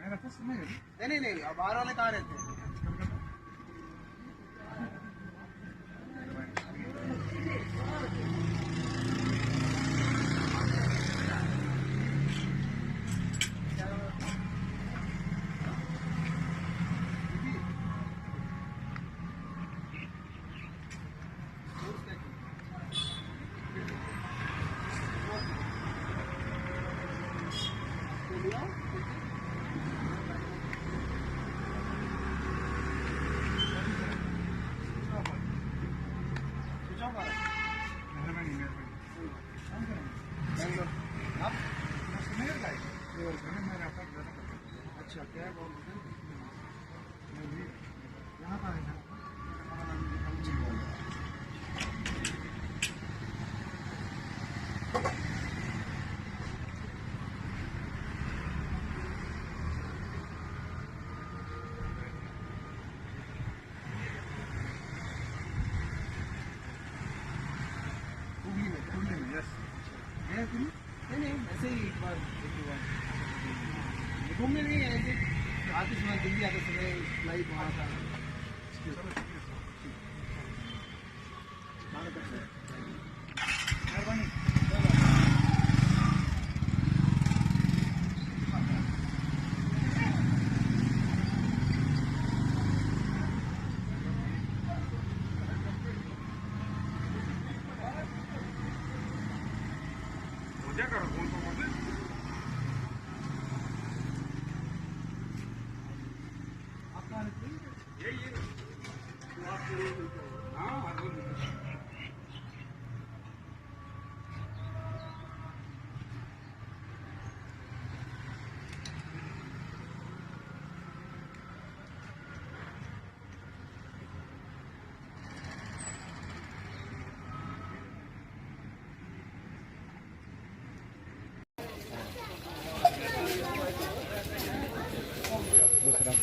नहीं नहीं, अब बाहर वाले कहाँ रहते हैं? अच्छा, क्या है यहाँ का है? नहीं ऐसे ही एक बार घूमने नहीं है, ऐसे आते समय दिल्ली आते समय फ्लाइट वहाँ था।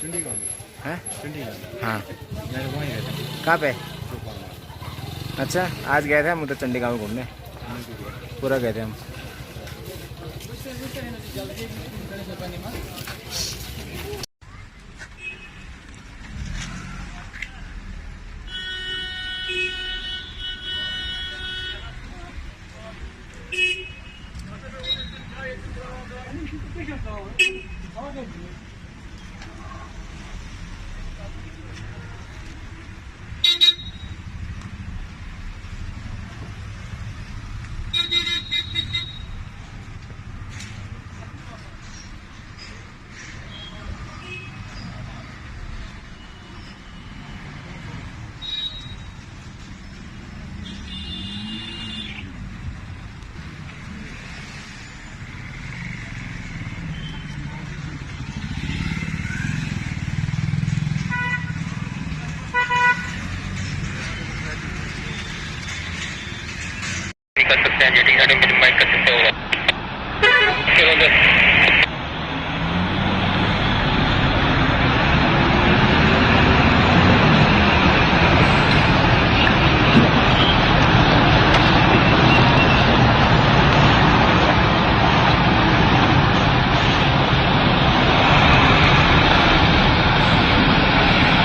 चंडीगढ़ हैं? चंडीगढ़ हाँ। मैं वहीं रहता हूँ। कहाँ पे? अच्छा, आज गए थे हम उधर चंडीगढ़ में घूमने, पूरा गए थे हम। कर सकते हैं, जेटिंग गाड़ी मिनिमाइज कर सकते हो।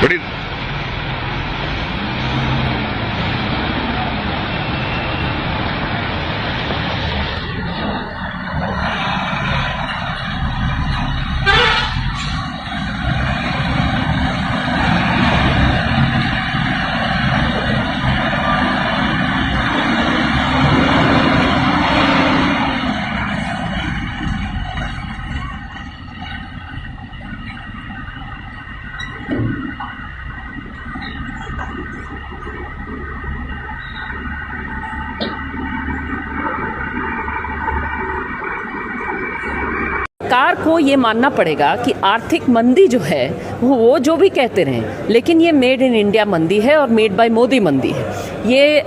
बड़ी सरकार को ये मानना पड़ेगा कि आर्थिक मंदी जो है वो जो भी कहते रहें, लेकिन ये मेड इन इंडिया मंदी है और मेड बाय मोदी मंदी है। ये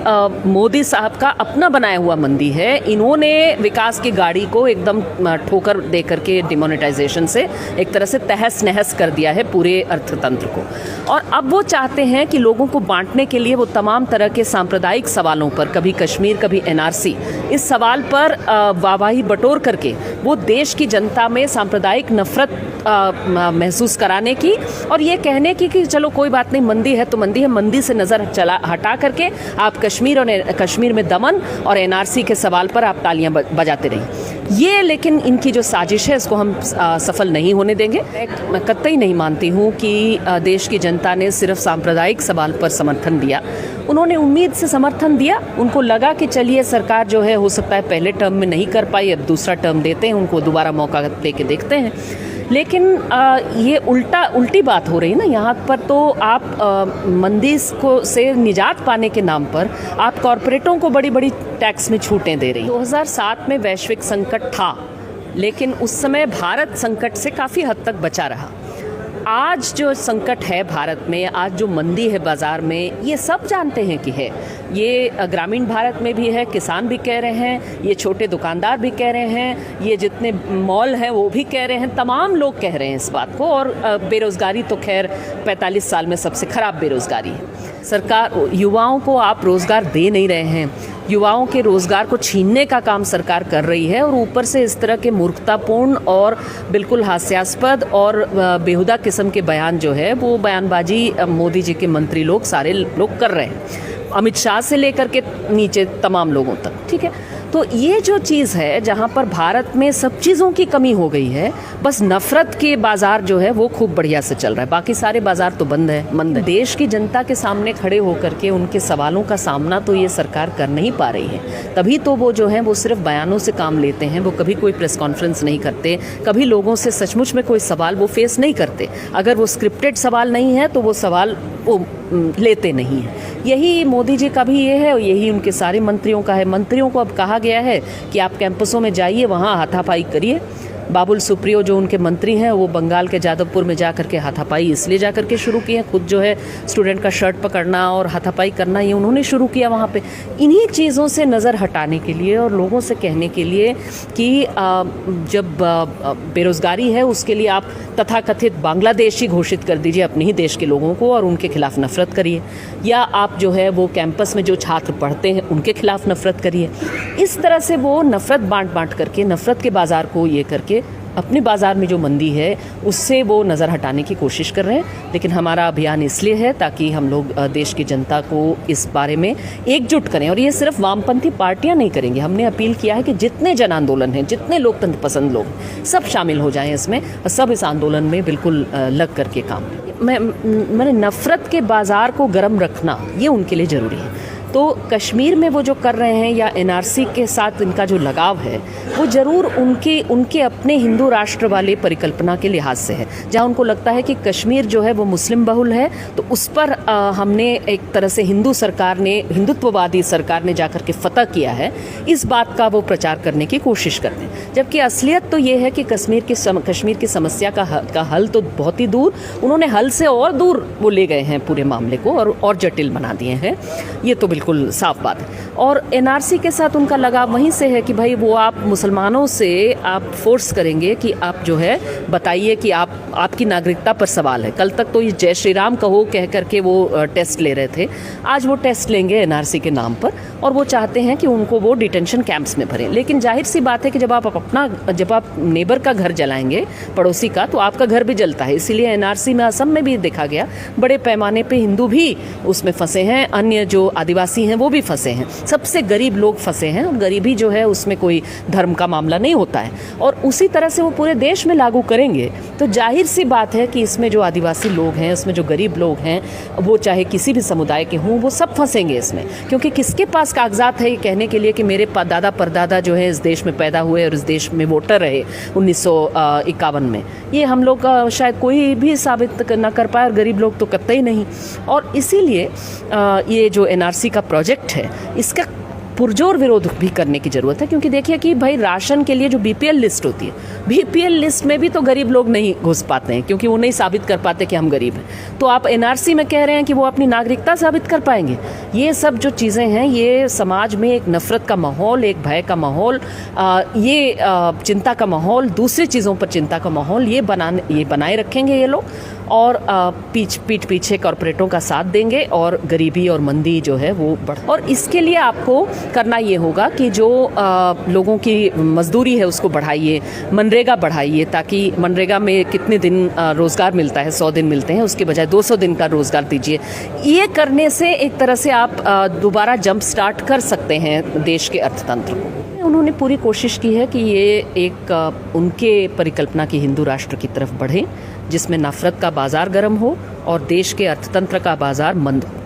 मोदी साहब का अपना बनाया हुआ मंदी है। इन्होंने विकास की गाड़ी को एकदम ठोकर दे करके डिमोनेटाइजेशन से एक तरह से तहस नहस कर दिया है पूरे अर्थतंत्र को। और अब वो चाहते हैं कि लोगों को बांटने के लिए वो तमाम तरह के सांप्रदायिक सवालों पर, कभी कश्मीर कभी एनआरसी, इस सवाल पर वाहवाही बटोर करके वो देश की जनता में सांप्रदायिक नफरत महसूस कराने की और ये कहने की कि चलो कोई बात नहीं, मंदी है तो मंदी है, मंदी से नज़र हटा करके आप कश्मीर में दमन और एनआरसी के सवाल पर आप तालियां बजाते रहिए। ये लेकिन इनकी जो साजिश है इसको हम सफल नहीं होने देंगे। मैं कतई नहीं मानती हूँ कि देश की जनता ने सिर्फ सांप्रदायिक सवाल पर समर्थन दिया। उन्होंने उम्मीद से समर्थन दिया, उनको लगा कि चलिए सरकार जो है हो सकता है पहले टर्म में नहीं कर पाई, अब दूसरा टर्म देते हैं, उनको दोबारा मौका दे के देखते हैं। लेकिन ये उल्टी बात हो रही है ना यहाँ पर। तो आप मंदी से निजात पाने के नाम पर आप कॉरपोरेटों को बड़ी बड़ी टैक्स में छूटें दे रही। 2007 में वैश्विक संकट था, लेकिन उस समय भारत संकट से काफ़ी हद तक बचा रहा। आज जो संकट है भारत में, आज जो मंदी है बाज़ार में, ये सब जानते हैं कि है। ये ग्रामीण भारत में भी है, किसान भी कह रहे हैं, ये छोटे दुकानदार भी कह रहे हैं, ये जितने मॉल हैं वो भी कह रहे हैं, तमाम लोग कह रहे हैं इस बात को। और बेरोज़गारी तो खैर 45 साल में सबसे ख़राब बेरोज़गारी है। सरकार युवाओं को आप रोज़गार दे नहीं रहे हैं, युवाओं के रोज़गार को छीनने का काम सरकार कर रही है। और ऊपर से इस तरह के मूर्खतापूर्ण और बिल्कुल हास्यास्पद और बेहुदा किस्म के बयान जो है वो बयानबाजी मोदी जी के मंत्री लोग सारे लोग कर रहे हैं, अमित शाह से लेकर के नीचे तमाम लोगों तक। ठीक है, तो ये जो चीज़ है जहाँ पर भारत में सब चीज़ों की कमी हो गई है, बस नफ़रत के बाज़ार जो है वो खूब बढ़िया से चल रहा है, बाकी सारे बाज़ार तो बंद है। देश की जनता के सामने खड़े होकर के उनके सवालों का सामना तो ये सरकार कर नहीं पा रही है। तभी तो वो जो है वो सिर्फ बयानों से काम लेते हैं, वो कभी कोई प्रेस कॉन्फ्रेंस नहीं करते, कभी लोगों से सचमुच में कोई सवाल वो फेस नहीं करते। अगर वो स्क्रिप्टेड सवाल नहीं है तो वो सवाल वो लेते नहीं हैं। यही मोदी जी का भी ये है और यही उनके सारे मंत्रियों का है। मंत्रियों को अब कहा गया है कि आप कैंपसों में जाइए, वहाँ हाथापाई करिए। बाबुल सुप्रियो जो उनके मंत्री हैं वो बंगाल के जादवपुर में जा करके हाथापाई इसलिए जा करके शुरू की है, खुद जो है स्टूडेंट का शर्ट पकड़ना और हाथापाई करना ये उन्होंने शुरू किया वहाँ पे। इन्हीं चीज़ों से नज़र हटाने के लिए और लोगों से कहने के लिए कि जब बेरोज़गारी है उसके लिए आप तथाकथित बांग्लादेशी घोषित कर दीजिए अपने ही देश के लोगों को और उनके खिलाफ नफरत करिए, या आप जो है वो कैंपस में जो छात्र पढ़ते हैं उनके खिलाफ नफरत करिए। इस तरह से वो नफरत बांट करके, नफरत के बाज़ार को ये करके अपने बाज़ार में जो मंदी है उससे वो नज़र हटाने की कोशिश कर रहे हैं। लेकिन हमारा अभियान इसलिए है ताकि हम लोग देश की जनता को इस बारे में एकजुट करें। और ये सिर्फ वामपंथी पार्टियां नहीं करेंगे, हमने अपील किया है कि जितने जन आंदोलन हैं, जितने लोकतंत्र पसंद लोग, सब शामिल हो जाएं इसमें और सब इस आंदोलन में बिल्कुल लग करके काम। मैंने नफ़रत के बाज़ार को गर्म रखना ये उनके लिए ज़रूरी है। तो कश्मीर में वो जो कर रहे हैं या एनआरसी के साथ इनका जो लगाव है वो ज़रूर उनके अपने हिंदू राष्ट्र वाले परिकल्पना के लिहाज से है, जहाँ उनको लगता है कि कश्मीर जो है वो मुस्लिम बहुल है, तो उस पर हमने एक तरह से हिंदुत्ववादी सरकार ने जाकर के फतह किया है, इस बात का वो प्रचार करने की कोशिश करते हैं। जबकि असलियत तो ये है कि कश्मीर की समस्या का हल तो बहुत ही दूर, उन्होंने हल से और दूर वो ले गए हैं पूरे मामले को और जटिल बना दिए हैं। ये तो बिल्कुल साफ बात है। और एनआरसी के साथ उनका लगाव वहीं से है कि भाई वो आप मुसलमानों से आप फोर्स करेंगे कि आप जो है बताइए कि आपकी नागरिकता पर सवाल है। कल तक तो ये जय श्री राम कहो कह करके वो टेस्ट ले रहे थे, आज वो टेस्ट लेंगे एनआरसी के नाम पर और वो चाहते हैं कि उनको वो डिटेंशन कैंप्स में भरें। लेकिन जाहिर सी बात है कि जब आप नेबर का घर जलाएंगे, पड़ोसी का, तो आपका घर भी जलता है। इसीलिए एनआरसी में असम में भी देखा गया बड़े पैमाने पे हिंदू भी उसमें फंसे हैं, अन्य जो आदिवासी हैं वो भी फंसे हैं, सबसे गरीब लोग फंसे हैं। और गरीबी जो है उसमें कोई धर्म का मामला नहीं होता है और उसी तरह से वो पूरे देश में लागू करेंगे तो जाहिर सी बात है कि इसमें जो आदिवासी लोग हैं, इसमें जो गरीब लोग हैं, वो चाहे किसी भी समुदाय के हों, वो सब फंसेंगे इसमें। क्योंकि किसके पास कागजात है ये कहने के लिए कि मेरे दादा परदादा जो है इस देश में पैदा हुए और इस देश में वोटर रहे 1951 में, ये हम लोग शायद कोई भी साबित ना कर पाए और गरीब लोग तो कतई नहीं। और इसीलिए ये जो एनआरसी का प्रोजेक्ट है इसका 100% पुरजोर विरोध भी करने की ज़रूरत है। क्योंकि देखिए कि भाई राशन के लिए जो बीपीएल लिस्ट होती है, बीपीएल लिस्ट में भी तो गरीब लोग नहीं घुस पाते हैं, क्योंकि वो नहीं साबित कर पाते कि हम गरीब हैं। तो आप एनआरसी में कह रहे हैं कि वो अपनी नागरिकता साबित कर पाएंगे। ये सब जो चीज़ें हैं, ये समाज में एक नफ़रत का माहौल, एक भय का माहौल, ये चिंता का माहौल, दूसरी चीज़ों पर चिंता का माहौल ये बनाए रखेंगे ये लोग, और पीठ पीछे कॉरपोरेटों का साथ देंगे, और गरीबी और मंदी जो है वो बढ़। और इसके लिए आपको करना ये होगा कि जो लोगों की मजदूरी है उसको बढ़ाइए, मनरेगा बढ़ाइए, ताकि मनरेगा में कितने दिन रोज़गार मिलता है, 100 दिन मिलते हैं, उसके बजाय 200 दिन का रोज़गार दीजिए। ये करने से एक तरह से आप दोबारा जंप स्टार्ट कर सकते हैं देश के अर्थतंत्र को। उन्होंने पूरी कोशिश की है कि ये एक उनके परिकल्पना की हिंदू राष्ट्र की तरफ बढ़े, जिसमें नफरत का बाजार गर्म हो और देश के अर्थतंत्र का बाजार मंद हो।